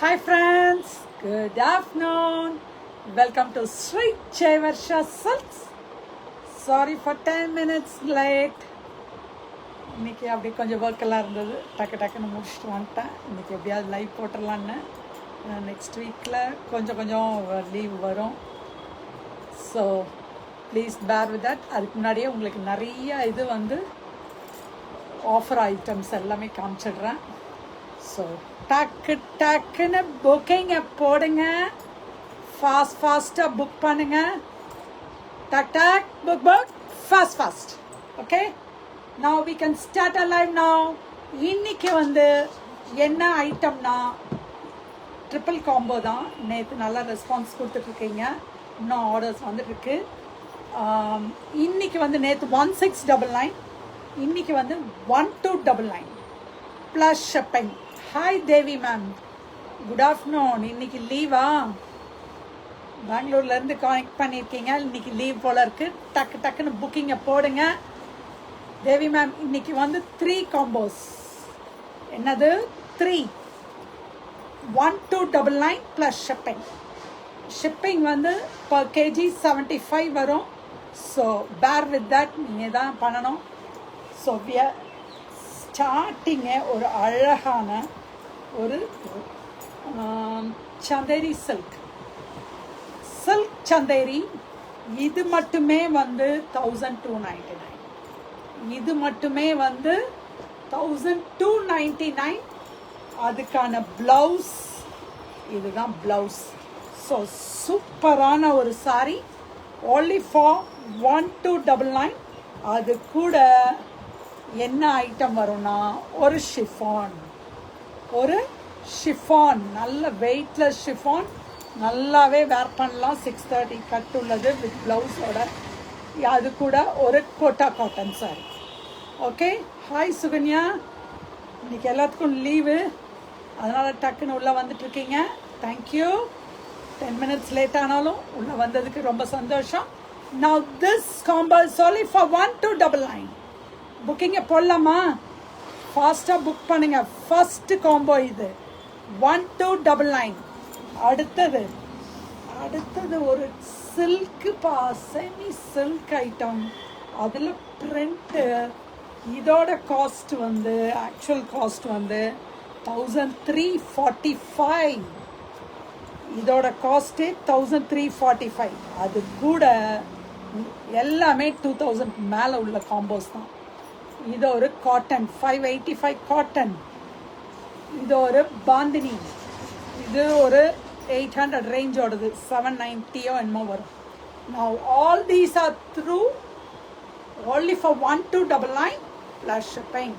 Hi friends, good afternoon. Welcome to Sri Jaivarsha Silks. Sorry for 10 minutes late. இன்னைக்கு அப்படியே கொஞ்சம் ஒர்க்கெல்லாம் இருந்தது, டக்குன்னு முடிச்சுட்டு வந்துட்டேன். இன்றைக்கி எப்படியாவது லைவ் போட்டுடலான்னு. நெக்ஸ்ட் வீக்கில் கொஞ்சம் லீவ் வரும். So please bear with that. அதுக்கு முன்னாடியே உங்களுக்கு நிறைய இது ஆஃபர் ஐட்டம்ஸ் எல்லாமே காமிச்சிடுறேன். ஸோ டக்குன்னு புக்கிங்கை போடுங்க, ஃபாஸ்ட்டாக புக் பண்ணுங்க. டக் book fast. Okay, now we can start our live now. இன்னைக்கு என்ன ஐட்டம்னா ட்ரிபிள் காம்போ தான். நேற்று நல்லா ரெஸ்பான்ஸ் கொடுத்துட்ருக்கீங்க, இன்னும் ஆர்டர்ஸ் வந்துட்டுருக்கு. இன்னைக்கு நேற்று 1699, இன்னைக்கு 1299 ப்ளஸ் ஷிப்பிங். ஹாய் தேவி மேம், குட் ஆஃப்டர்நூன். இன்னைக்கு லீவா? பெங்களூர்லேருந்து கனெக்ட் பண்ணியிருக்கீங்க, இன்னைக்கு லீவ் போல இருக்கு. டக்குன்னு புக்கிங்கை போடுங்க. தேவி மேம், இன்னைக்கு 3 காம்போஸ். என்னது 3? 1299 plus shipping. Shipping per kg 75 வரும். ஸோ பேர் வித் தட், நீங்கள் தான் பண்ணணும். ஸோ ஸ்டார்டிங்கே ஒரு அழகான ஒரு சந்தேரி சில்க் சந்தேரி. இது மட்டுமே 1299. இது மட்டுமே 1299. அதுக்கான ப்ளவுஸ் இதுதான் ப்ளவுஸ். ஸோ சூப்பரான ஒரு சாரி, only for 1299. அது கூட என்ன ஐட்டம் வரும்னா ஒரு ஷிஃபான், நல்ல வெயிட்லெஸ் ஷிஃபான், நல்லாவே வேர் பண்ணலாம். 630 கட் உள்ளது வித் ப்ளவுஸோட. அது கூட ஒரு Kota cotton sari. Okay, hi Sukanya. இன்னைக்கு எல்லாத்துக்கும் லீவு, அதனால் டக்குன்னு உள்ளே வந்துட்டுருக்கீங்க. தேங்க்யூ. 10 மினிட்ஸ் லேட் ஆனாலும் உள்ளே வந்ததுக்கு ரொம்ப சந்தோஷம். Now this combo is only for 1299. புக்கிங்கை போடலாமா? ஃபாஸ்ட்டாக புக் பண்ணுங்க. ஃபர்ஸ்ட் காம்போ இது 1299. அடுத்தது ஒரு சில்க்கு செமி சில்க் ஐட்டம். அதில் பிரிண்ட்டு. இதோட காஸ்ட் ஆக்சுவல் காஸ்ட் 1345. இதோட காஸ்ட்டு 1345. அது கூட எல்லாமே 2000 மேலே உள்ள காம்போஸ் தான். இது ஒரு காட்டன் 585 காட்டன். இது ஒரு பாந்தினி. இது ஒரு 800 ரேஞ்சோடது, 790 என்னமோ வரும். Now all these are through only for 1299 plus shipping.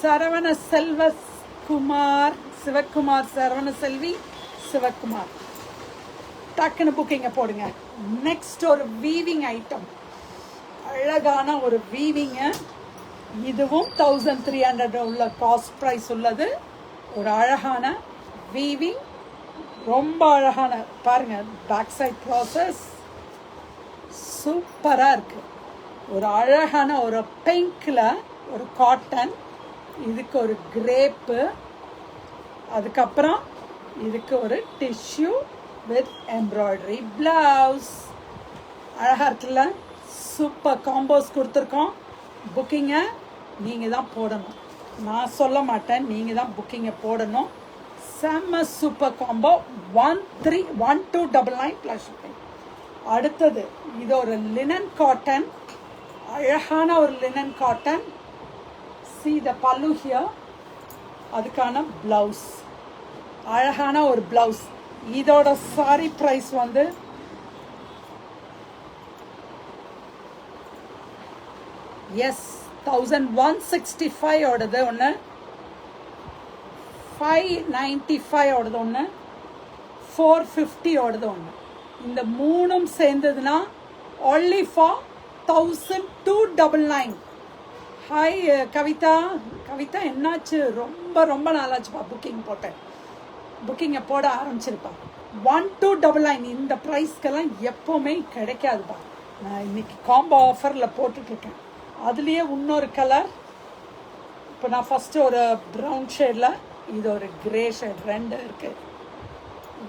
Saravana Sivakumar Saravana செல்வி சிவக்குமார், டக்குன்னு புக்கிங்க போடுங்க. நெக்ஸ்ட் ஒரு வீவிங் ஐட்டம், அழகான ஒரு வீவிங்கு. இதுவும் 1300 உள்ள காஸ்ட் ப்ரைஸ் உள்ளது. ஒரு அழகான வீவிங், ரொம்ப அழகான பாருங்க. பேக் சைட் ப்ராசஸ் சூப்பராக இருக்கு. ஒரு அழகான ஒரு பிங்க்ல ஒரு காட்டன், இதுக்கு ஒரு கிரேப்பு, அதுக்கப்புறம் இதுக்கு ஒரு டிஷ்யூ வித் எம்ப்ராய்டரி பிளவுஸ். அழகாக இருக்குல்ல? சூப்பர் காம்போஸ் கொடுத்துருக்கோம். புக்கிங்கை நீங்கள் தான் போடணும், நான் சொல்ல மாட்டேன். நீங்கள் தான் புக்கிங்கை போடணும். செம்ம சூப்பர் காம்போ 1299 ப்ளஸ் ஷிப்பிங். அடுத்தது இது ஒரு லினன் காட்டன், அழகான ஒரு linen cotton. see the pallu here. அதுக்கான ப்ளவுஸ், அழகான ஒரு ப்ளவுஸ். இதோட சாரி ப்ரைஸ் எஸ் 1165 ஓடது ஒன்று, 595 ஓடது ஒன்று, 450 ஓடது ஒன்று. இந்த மூணும் சேர்ந்ததுன்னா only for 1299. ஹாய் கவிதா. என்னாச்சு? ரொம்ப நாளாச்சுப்பா புக்கிங் போட்டேன். புக்கிங்கை போட ஆரம்பிச்சிருப்பா. 1299 இந்த ப்ரைஸ்க்கெல்லாம் எப்போவுமே கிடைக்காதுப்பா. நான் இன்னைக்கு காம்போ ஆஃபரில் போட்டுட்ருக்கேன். அதுலேயே இன்னொரு கலர். இப்போ நான் ஃபஸ்ட்டு ஒரு ப்ரௌன் ஷேடில் இது ஒரு கிரே ஷேட், ரெண்டு இருக்கு.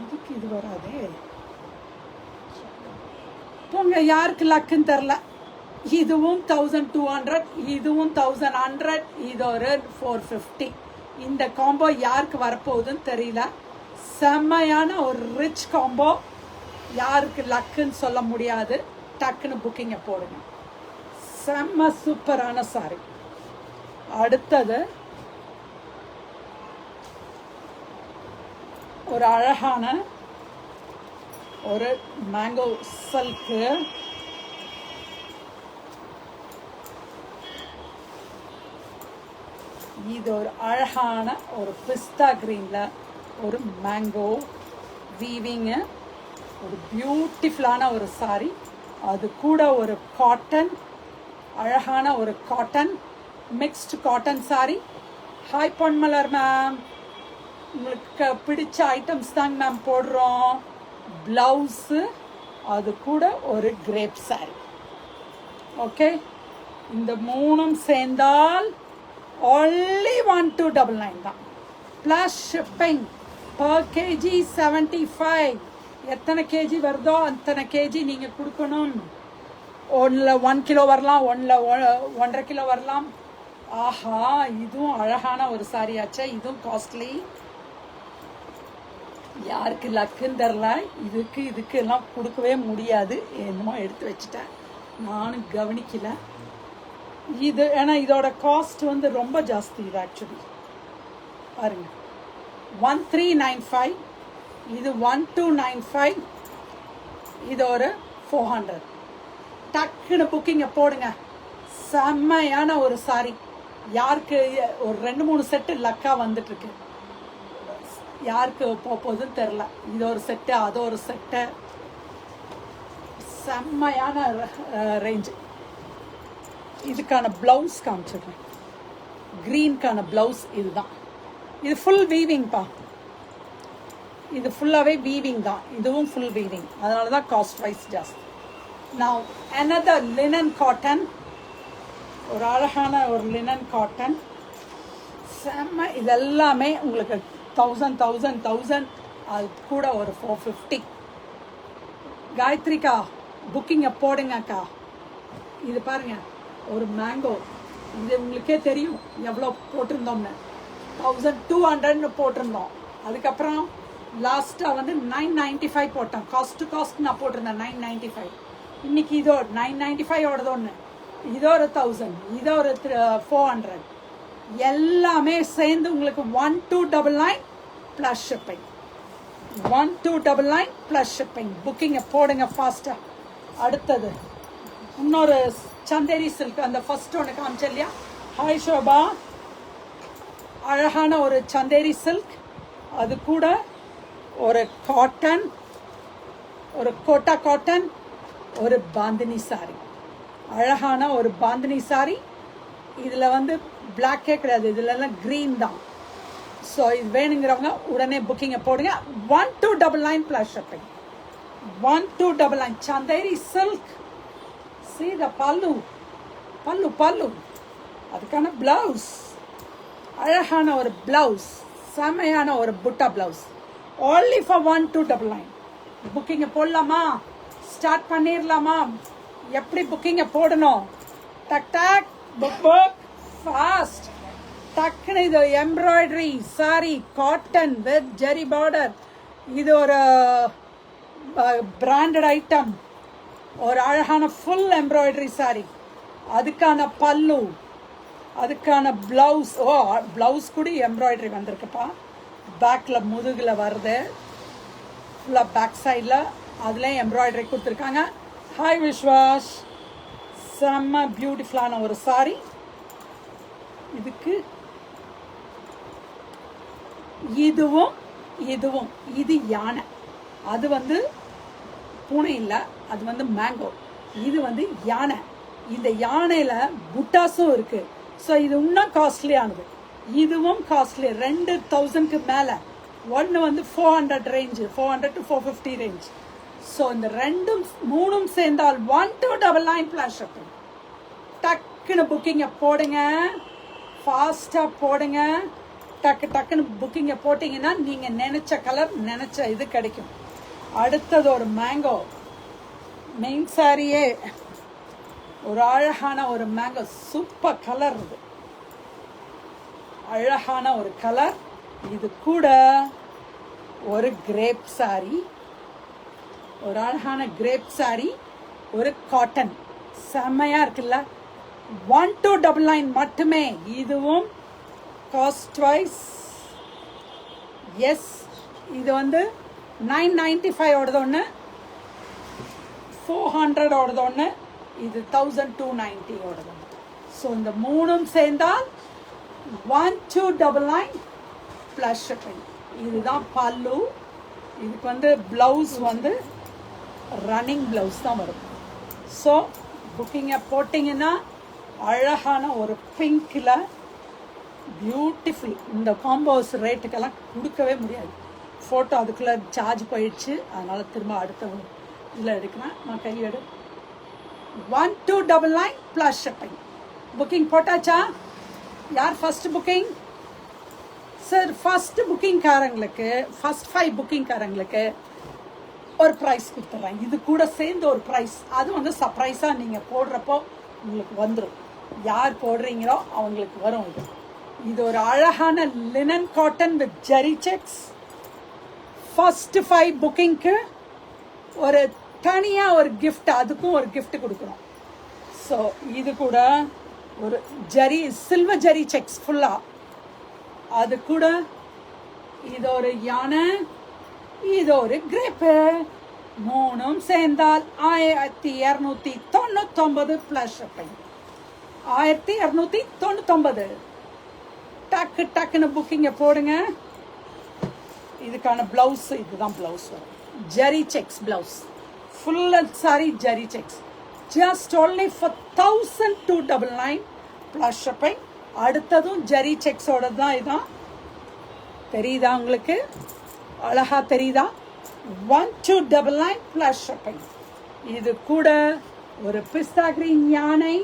இதுக்கு இது வராதே போங்க, யாருக்கு லக்குன்னு தெரில. இதுவும் 1200, இதுவும் 1100, இது ஒரு 450. இந்த காம்போ யாருக்கு வரப்போகுதுன்னு தெரியல. செம்மையான ஒரு ரிச் காம்போ, யாருக்கு லக்குன்னு சொல்ல முடியாது. டக்குன்னு புக்கிங்கை போடுங்க. செம்ம சூப்பரான சாரி. அடுத்தது ஒரு அழகான ஒரு மேங்கோ சில்க்கு. இது ஒரு அழகான ஒரு பிஸ்தா கிரீன்ல ஒரு மேங்கோ வீவிங்கு, ஒரு பியூட்டிஃபுல்லான ஒரு சாரி. அது கூட ஒரு காட்டன், அழகான ஒரு cotton mixed cotton sari. Hi Ponmalar ma'am, உங்களுக்கு பிடிச்ச ஐட்டம்ஸ் தாங்க மேம் போடுறோம். ப்ளவுஸு, அது கூட ஒரு கிரேப் சாரி. ஓகே, இந்த மூணும் சேர்ந்தால் only 1299 தான். Plus shipping per KG 75. எத்தனை கேஜி வருதோ அத்தனை கேஜி நீங்கள் கொடுக்கணும். ஒன்றில் 1 கிலோ வரலாம், ஒன்றில் 1.5 கிலோ வரலாம். ஆஹா, இதுவும் அழகான ஒரு சாரி ஆச்சா. இதுவும் காஸ்ட்லி, யாருக்கு லக்குன்னு தெரில. இதுக்கு எல்லாம் கொடுக்கவே முடியாது. என்னமோ எடுத்து வச்சுட்டேன், நானும் கவனிக்கல. இது ஏன்னா இதோட காஸ்ட் வந்து ரொம்ப ஜாஸ்தி. இது ஆக்சுவலி பாருங்க, 1395, இது 1295, இது ஒரு 400. டக்குன்னு புக்கிங்கை போடுங்க. செம்மையான ஒரு சாரி. யாருக்கு ஒரு 2-3 செட்டு லக்காக வந்துட்டுருக்கு, யாருக்கு போகுதுன்னு தெரில. இது ஒரு செட்டு, அது ஒரு செட்டு. செம்மையான ரேஞ்சு. இதுக்கான ப்ளவுஸ் காமிச்சிடுறேன். க்ரீனுக்கான ப்ளவுஸ் இதுதான். இது ஃபுல் வீவிங்ப்பா, இது ஃபுல்லாகவே வீவிங் தான். இதுவும் ஃபுல் வீவிங், அதனால தான் காஸ்ட் வைஸ் ஜாஸ்தி. நான் another லினன் காட்டன், ஒரு அழகான ஒரு லினன் காட்டன் செம்ம. இதெல்லாமே உங்களுக்கு 1000. அது கூட ஒரு 450. காயத்ரிக்கா புக்கிங்கை போடுங்கக்கா. இது பாருங்க, ஒரு மேங்கோ. இது உங்களுக்கே தெரியும் எவ்வளோ போட்டிருந்தோம்னு. 1200 போட்டிருந்தோம். அதுக்கப்புறம் லாஸ்ட்டாக வந்து 995 போட்டோம். காஸ்ட் டு காஸ்ட் நான் போட்டிருந்தேன் 995. இன்னைக்கு இதோ 995 ஒன்று, இதோ ஒரு 1000, இதோ ஒரு 400. எல்லாமே சேர்ந்து உங்களுக்கு 1299 ப்ளஸ் ஷிப்பிங். 1299 plus shipping. புக்கிங்கை போடுங்க ஃபாஸ்ட்டாக. அடுத்தது இன்னொரு சந்தேரி சில்க், அந்த ஃபர்ஸ்ட் ஒன்று காமிச்சேன் இல்லையா. ஹாய் ஷோபா, அழகான ஒரு சந்தேரி சில்க். அது கூட ஒரு காட்டன், ஒரு கோட்டா காட்டன், ஒரு பாந்தினி சாரி. அழகான ஒரு பாந்தினி சாரி. இதில் வந்து பிளாக்கே கிடையாது, இதுலலாம் க்ரீன் தான். ஸோ இது வேணுங்கிறவங்க உடனே புக்கிங்கை போடுங்க. 1299 plus shipping. 1299 Chanderi silk. See the pallu. அதுக்கான பிளவுஸ், அழகான ஒரு பிளவுஸ், செமையான ஒரு புட்டா பிளவுஸ். only for 1299. புக்கிங்கை போடலாமா? ஸ்டார்ட் பண்ணிடலாமா? எப்படி புக்கிங்கை போடணும்? டக் டக் புக் ஃபாஸ்ட். டக்குன்னு இது embroidery sari, cotton with zari border. இது ஒரு பிராண்டட் ஐட்டம், ஒரு அழகான ஃபுல் எம்ப்ராய்டரி சாரி. அதுக்கான பல்லு, அதுக்கான ப்ளவுஸ். ஓ, ப்ளவுஸ் கூட எம்ப்ராய்டரி வந்திருக்குப்பா. பேக்கில் முதுகில் வருது, ஃபுல்லாக பேக் சைடில் அதுலேயும் எம்ப்ராய்டரி கொடுத்துருக்காங்க. ஹாய் விஸ்வாஸ், செம்ம பியூட்டிஃபுல்லான ஒரு சாரி. இதுக்கு இதுவும் இது யானை. அது வந்து பூனை இல்லை, அது வந்து மேங்கோ. இது வந்து யானை. இந்த யானையில் புட்டாஸும் இருக்குது. ஸோ இது இன்னும் காஸ்ட்லியானது. இதுவும் காஸ்ட்லி, 2000க்கு மேலே. ஒன்று வந்து 400 ரேஞ்சு, 400 to 450 ரேஞ்ச். ஸோ இந்த மூணும் சேர்ந்தால் 1299 ப்ளஸ் ஷிப்பிங். டக்குன்னு புக்கிங்கை போடுங்க, ஃபாஸ்ட்டாக போடுங்க. டக்கு டக்குன்னு புக்கிங்கை போட்டிங்கன்னா நீங்கள் நினச்ச கலர் நினச்ச இது கிடைக்கும். அடுத்தது ஒரு மேங்கோ மெயின் சாரியே ஒரு அழகான ஒரு மேங்கோ சூப்பர் கலர். இது அழகான ஒரு கலர். இது கூட ஒரு கிரேப் சாரி, ஒரு அழகான கிரேப் சாரி, ஒரு காட்டன் செம்மையா இருக்குல்ல. 1299 மட்டுமே. இதுவும் காஸ்ட் வைஸ் எஸ். இது வந்து 995 ஓடது ஒன்று, 400 ஓடது ஒன்று, இது 1290 ஓடது ஒன்று. ஸோ இந்த மூணும் சேர்ந்தால் 1299 ப்ளஸ் ஷிப்பிங். இதுதான் பல்லு. இதுக்கு வந்து ப்ளவுஸ் வந்து ரன்னிங் ப்ளவுஸ் தான் வரும். ஸோ புக்கிங்கை போட்டிங்கன்னா அழகான ஒரு பிங்க்கில் பியூட்டிஃபுல். இந்த காம்போஸ் ரேட்டுக்கெல்லாம் கொடுக்கவே முடியாது. ஃபோட்டோ அதுக்குள்ளே சார்ஜ் போயிடுச்சு, அதனால் திரும்ப அடுத்த இதில் எடுக்கிறேன். நான் கையெடு. 1299 ப்ளஸ் ஷிப்பிங். புக்கிங் போட்டாச்சா? யார் ஃபர்ஸ்ட் புக்கிங்? சார் ஃபர்ஸ்ட் புக்கிங்காரங்களுக்கு, ஃபர்ஸ்ட் 5 புக்கிங்காரங்களுக்கு ஒரு ப்ரைஸ் கொடுத்துட்றேன். இது கூட சேர்ந்து ஒரு ப்ரைஸ். அது வந்து சர்ப்ரைஸாக நீங்கள் போடுறப்போ உங்களுக்கு வந்துடும். யார் போடுறீங்களோ அவங்களுக்கு வரும். இது ஒரு அழகான linen cotton with zari checks. First 5 புக்கிங்க்கு ஒரு தனியாக ஒரு கிஃப்ட், அதுக்கும் ஒரு கிஃப்ட் கொடுக்குறோம். ஸோ இது கூட ஒரு ஜெரி சில்வர் ஜெரி செக்ஸ் ஃபுல்லாக. அது கூட இது ஒரு யானை, இது ஒரு கிரேப்பு. மூணும் சேர்ந்தால் 1299 ப்ளஸ் ஷிப்பிங். 1299. டக்கு டக்குன்னு புக்கிங்கை போடுங்க. இதுக்கான ப்ளவுஸ் இதுதான் ப்ளவுஸ் வரும். Zari checks blouse, full and sari zari checks. Just only for 1299 plus shipping. அடுத்ததும் ஜெரி செக்ஸோட தான். இதான் தெரியுதா உங்களுக்கு? அழகா தெரியுதா? 1299 ப்ளஸ் ஷிப்பிங். இது கூட ஒரு பிஸ்தா கிரீன் யானை,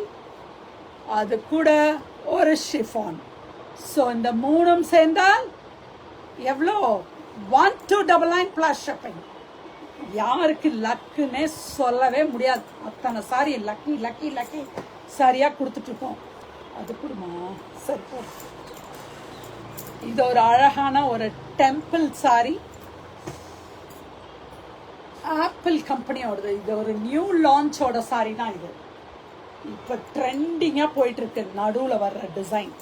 அது கூட ஒரு ஷிஃபான். ஸோ இந்த மூணும் சேர்ந்தால் எவ்வளோ? 1299 ப்ளஸ் ஷிப்பிங். யாருக்கு லக்குன்னே சொல்லவே முடியாது. அத்தனை சாரி லக்கி லக்கி லக்கி சாரியாக கொடுத்துட்ருக்கோம். அது கொடுமா சரி போ. இது ஒரு அழகான ஒரு டெம்பிள் சாரி, ஆப்பிள் கம்பெனியோடது. இது ஒரு நியூ லான்ச்சோட சாரி தான். இது இப்போ ட்ரெண்டிங்காக போயிட்டுருக்கு, நடுவில் வர்ற டிசைன்.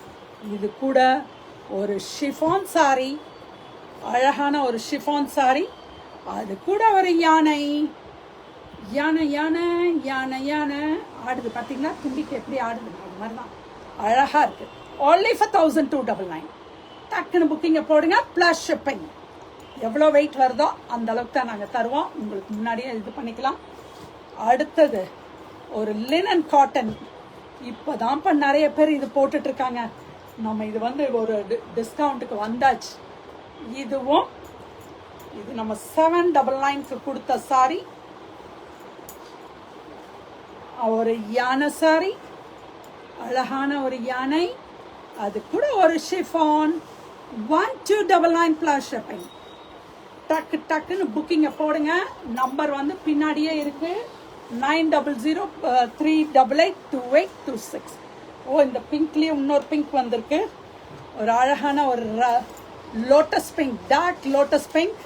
இது கூட ஒரு ஷிஃபான் சாரி, அழகான ஒரு ஷிஃபான் சாரி. அது கூட ஒரு யானை. யானை யானை யானை யானை ஆடுது பார்த்தீங்களா? தும்பிக்கு எப்படி ஆடுது? அது மாதிரி தான் அழகாக இருக்குது. only for 1299. டக்குன்னு புக்கிங்கை போடுங்க. Plus shipping. எவ்வளோ வெயிட் வருதோ அந்த அளவுக்கு தான் நாங்கள் தருவோம். உங்களுக்கு முன்னாடியே இது பண்ணிக்கலாம். அடுத்தது ஒரு லினன் காட்டன். இப்போ தான்ப்பா நிறைய பேர் இது போட்டுட்ருக்காங்க. நம்ம இது வந்து ஒரு டிஸ்கவுண்ட்டுக்கு வந்தாச்சு. இதுவும் இது நம்ம 799க்கு கொடுத்த சாரி. ஒரு யானை சாரி, அழகான ஒரு யானை. அது கூட ஒரு ஷிஃபான். 1299 plus shipping. டக்கு டக்குன்னு புக்கிங்கை போடுங்க. நம்பர் வந்து பின்னாடியே இருக்கு. 9003882826. ஓ, இந்த பிங்க்லேயும் இன்னொரு பிங்க் வந்திருக்கு. ஒரு அழகான ஒரு lotus pink, dark lotus pink.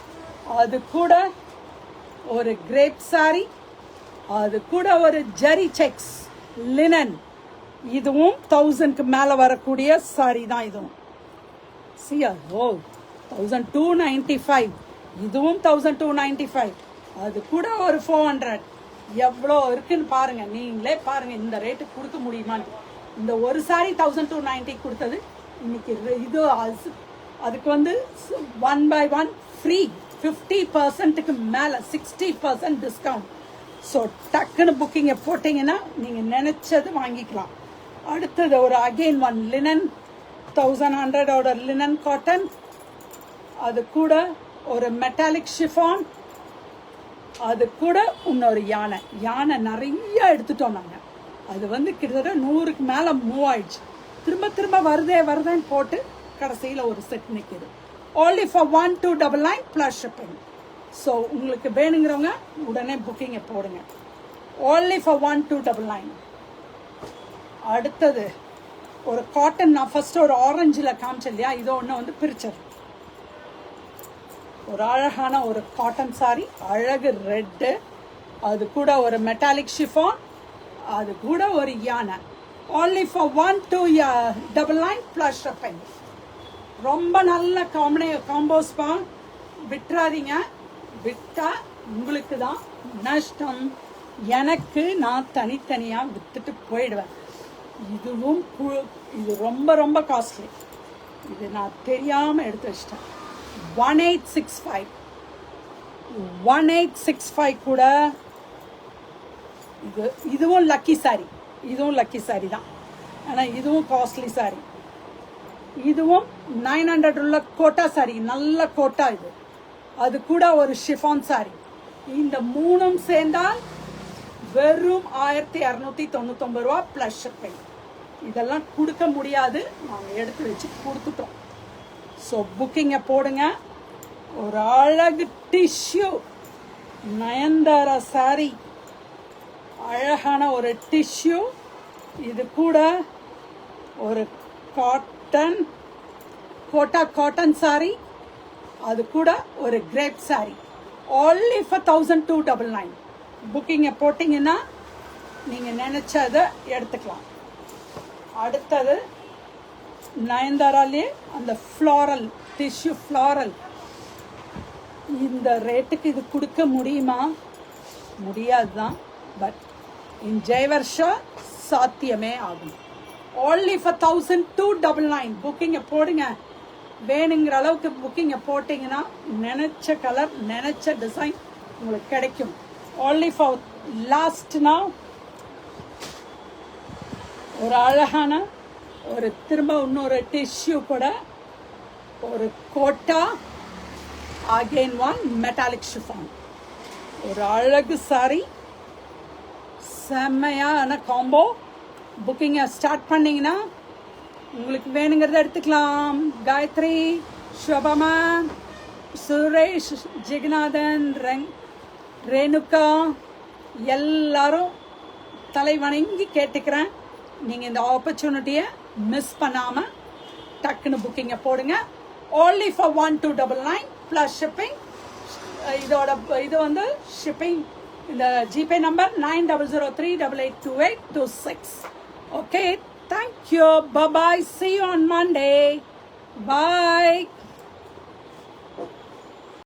அது கூட ஒரு கிரேப் சாரி. அது கூட ஒரு ஜெரி செக்ஸ் லினன். இதுவும் 1000க்கு மேலே வரக்கூடிய சாரி தான். இதுவும் ஓ 1295. இதுவும் 1295. அது கூட ஒரு 400. எவ்வளோ இருக்குன்னு பாருங்க, நீங்களே பாருங்க. இந்த ரேட்டுக்கு கொடுக்க முடியுமான்னு. இந்த ஒரு சாரி 1290 கொடுத்தது இன்னைக்கு இது அதுக்கு வந்து 1 by 1 ஃப்ரீ. 50%க்கு மேலே 60% டிஸ்கவுண்ட். ஸோ டக்குன்னு புக்கிங்கை போட்டிங்கன்னா நீங்கள் நினச்சது வாங்கிக்கலாம். அடுத்தது ஒரு அகெயின் ஒன் லினன் 1100ஓட லினன் காட்டன். அது கூட ஒரு மெட்டாலிக் ஷிஃபான். அது கூட இன்னொரு யானை. யானை நிறைய எடுத்துட்டோம் நாங்கள். அது வந்து கிட்டத்தட்ட 100க்கு மேலே மூவ் ஆயிடுச்சு. திரும்ப திரும்ப வருதேன்னு போட்டு கடைசியில் ஒரு செட் நிற்கிது. only for 1299 plus shipping. So உங்களுக்கு வேணுங்கிறவங்க உடனே புக்கிங்கை போடுங்க. only for 1299. அடுத்தது ஒரு காட்டன், நான் ஃபர்ஸ்ட் ஒரு ஆரஞ்சில் காமிச்சேன் இல்லையா, இதோ ஒன்று வந்து பிரிச்சது. ஒரு அழகான ஒரு காட்டன் சாரி, அழகு ரெட்டு, அது கூட ஒரு மெட்டாலிக் ஷிஃபான், அது கூட ஒரு யானை. only for 1299 plus shipping. ரொம்ப நல்ல காம்போஸ்பா, விட்டுறாதீங்க. விட்டா உங்களுக்கு தான் நஷ்டம். எனக்கு நான் தனித்தனியாக விற்றுட்டு போயிடுவேன். இது ரொம்ப ரொம்ப காஸ்ட்லி. இது நான் தெரியாமல் எடுத்து வச்சிட்டேன். 1865 கூட. இதுவும் லக்கி சாரி, இதுவும் லக்கி சாரி தான். ஆனால் இதுவும் காஸ்ட்லி சாரி. இதுவும் 900 உள்ள கோட்டா சாரி, நல்ல கோட்டா இது. அது கூட ஒரு ஷிஃபான் சாரி. இந்த மூணும் சேர்ந்தால் வெறும் 1299 ரூபா ப்ளஸ் ஷிப்பிங். இதெல்லாம் கொடுக்க முடியாது, நாங்கள் எடுத்து வச்சு கொடுத்துட்டோம். ஸோ புக்கிங்கை போடுங்க. ஒரு அழகு டிஷ்யூ நயன்தாரா சாரி, அழகான ஒரு டிஷ்யூ. இது கூட ஒரு காட்டன் கோட்டா காட்டன் சாரி, அது கூட ஒரு கிரேப் சாரி. only for 1299. புக்கிங்கை போட்டிங்கன்னா நீங்கள் நினச்சதை எடுத்துக்கலாம். அடுத்தது நயன்தாராலே அந்த ஃப்ளாரல் டிஷ்யூ ஃப்ளாரல். இந்த ரேட்டுக்கு இது கொடுக்க முடியுமா? முடியாது தான். பட் இன் ஜெயவர்ஷா சாத்தியமே ஆகும். only for 1299. புக்கிங்கை போடுங்க. வேணுங்கிற அளவுக்கு புக்கிங்கை போட்டிங்கன்னா நினச்ச கலர் நினச்ச டிசைன் உங்களுக்கு கிடைக்கும். only for last now. ஒரு அழகான ஒரு திரும்ப இன்னொரு டிஷ்யூ கூட ஒரு Kota, again one metallic chiffon. ஒரு அழகு சாரி, செம்மையான காம்போ. புக்கிங்கை ஸ்டார்ட் பண்ணிங்கன்னா உங்களுக்கு வேணுங்கிறத எடுத்துக்கலாம். காயத்ரி, ஷோபமா, சுரேஷ், ஜெகநாதன், ரேணுகா எல்லாரும் தலை வணங்கி கேட்டுக்கிறேன். நீங்கள் இந்த ஆப்பர்ச்சுனிட்டியை மிஸ் பண்ணாமல் டக்குன்னு புக்கிங்கை போடுங்க. only for 1299 plus shipping. இது வந்து ஷிப்பிங். இந்த GPay number 9003882826. Okay, thank you, bye-bye, see you on Monday. Bye.